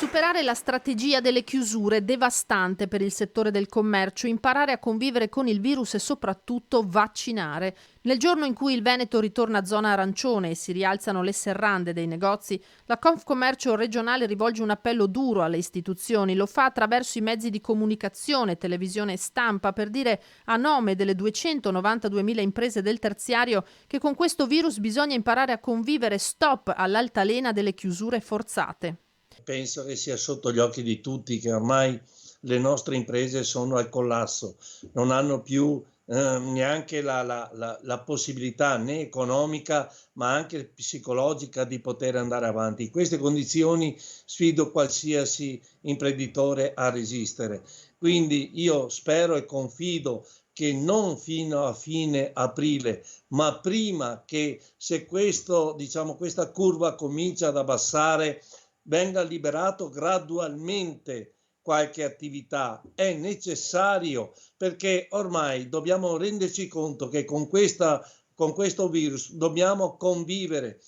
Superare la strategia delle chiusure, devastante per il settore del commercio, imparare a convivere con il virus e soprattutto vaccinare. Nel giorno in cui il Veneto ritorna a zona arancione e si rialzano le serrande dei negozi, la Confcommercio regionale rivolge un appello duro alle istituzioni. Lo fa attraverso i mezzi di comunicazione, televisione e stampa, per dire a nome delle 292.000 imprese del terziario che con questo virus bisogna imparare a convivere. Stop all'altalena delle chiusure forzate. Penso che sia sotto gli occhi di tutti che ormai le nostre imprese sono al collasso, non hanno più neanche la possibilità né economica ma anche psicologica di poter andare avanti. In queste condizioni sfido qualsiasi imprenditore a resistere. Quindi io spero e confido che non fino a fine aprile, ma prima che se questa curva comincia ad abbassare, venga liberato gradualmente qualche attività. È necessario perché ormai dobbiamo renderci conto che con questo virus dobbiamo convivere.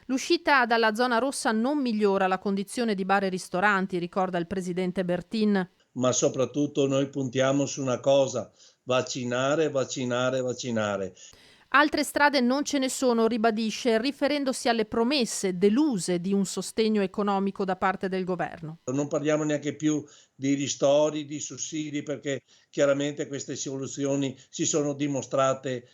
L'uscita dalla zona rossa non migliora la condizione di bar e ristoranti, ricorda il presidente Bertin. Ma soprattutto noi puntiamo su una cosa: vaccinare, vaccinare, vaccinare. Altre strade non ce ne sono, ribadisce, riferendosi alle promesse deluse di un sostegno economico da parte del governo. Non parliamo neanche più di ristori, di sussidi, perché chiaramente queste soluzioni si sono dimostrate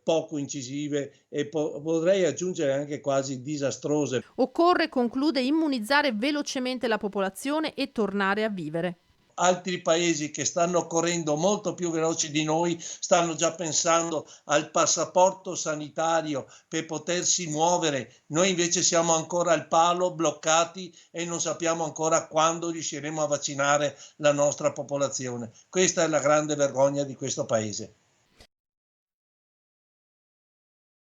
poco incisive e potrei aggiungere anche quasi disastrose. Occorre, conclude, immunizzare velocemente la popolazione e tornare a vivere. Altri paesi che stanno correndo molto più veloci di noi stanno già pensando al passaporto sanitario per potersi muovere. Noi invece siamo ancora al palo, bloccati e non sappiamo ancora quando riusciremo a vaccinare la nostra popolazione. Questa è la grande vergogna di questo paese.